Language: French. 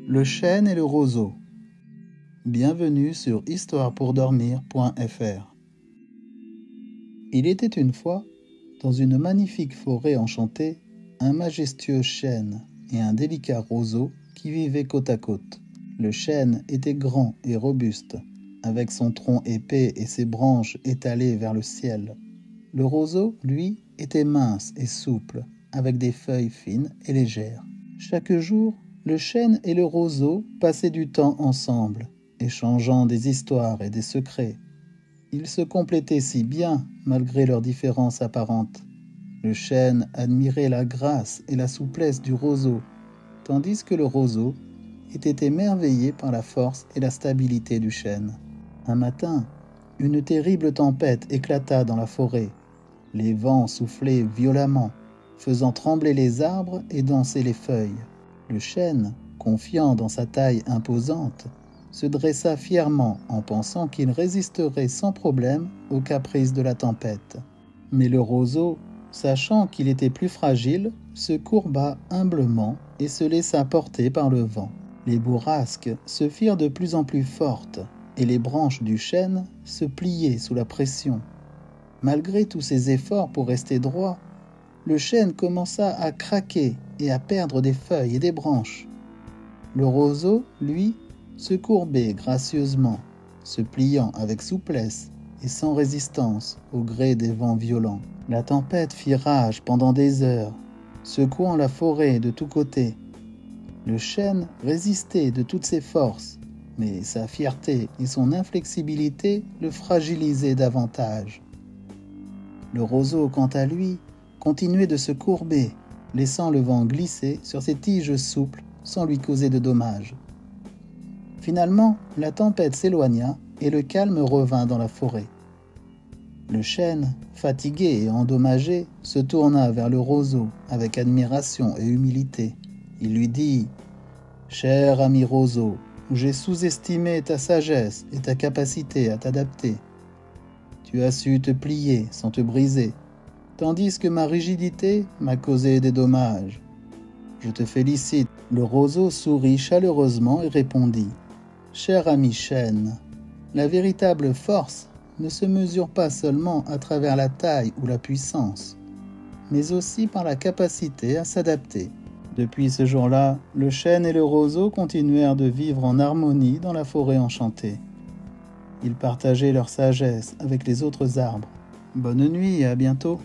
Le chêne et le roseau. Bienvenue sur histoirepourdormir.fr. Il était une fois, dans une magnifique forêt enchantée, un majestueux chêne et un délicat roseau qui vivaient côte à côte. Le chêne était grand et robuste, avec son tronc épais et ses branches étalées vers le ciel. Le roseau, lui, était mince et souple, avec des feuilles fines et légères. Chaque jour, le chêne et le roseau passaient du temps ensemble, échangeant des histoires et des secrets. Ils se complétaient si bien, malgré leurs différences apparentes. Le chêne admirait la grâce et la souplesse du roseau, tandis que le roseau était émerveillé par la force et la stabilité du chêne. Un matin, une terrible tempête éclata dans la forêt. Les vents soufflaient violemment, faisant trembler les arbres et danser les feuilles. Le chêne, confiant dans sa taille imposante, se dressa fièrement en pensant qu'il résisterait sans problème aux caprices de la tempête. Mais le roseau, sachant qu'il était plus fragile, se courba humblement et se laissa porter par le vent. Les bourrasques se firent de plus en plus fortes et les branches du chêne se pliaient sous la pression. Malgré tous ses efforts pour rester droit, le chêne commença à craquer et à perdre des feuilles et des branches. Le roseau, lui, se courbait gracieusement, se pliant avec souplesse et sans résistance au gré des vents violents. La tempête fit rage pendant des heures, secouant la forêt de tous côtés. Le chêne résistait de toutes ses forces, mais sa fierté et son inflexibilité le fragilisaient davantage. Le roseau, quant à lui, continuait de se courber, laissant le vent glisser sur ses tiges souples sans lui causer de dommages. Finalement, la tempête s'éloigna et le calme revint dans la forêt. Le chêne, fatigué et endommagé, se tourna vers le roseau avec admiration et humilité. Il lui dit : « Cher ami roseau, j'ai sous-estimé ta sagesse et ta capacité à t'adapter. Tu as su te plier sans te briser, tandis que ma rigidité m'a causé des dommages. Je te félicite. » Le roseau sourit chaleureusement et répondit : « Cher ami chêne, la véritable force ne se mesure pas seulement à travers la taille ou la puissance, mais aussi par la capacité à s'adapter. » Depuis ce jour-là, le chêne et le roseau continuèrent de vivre en harmonie dans la forêt enchantée. Ils partageaient leur sagesse avec les autres arbres. Bonne nuit et à bientôt.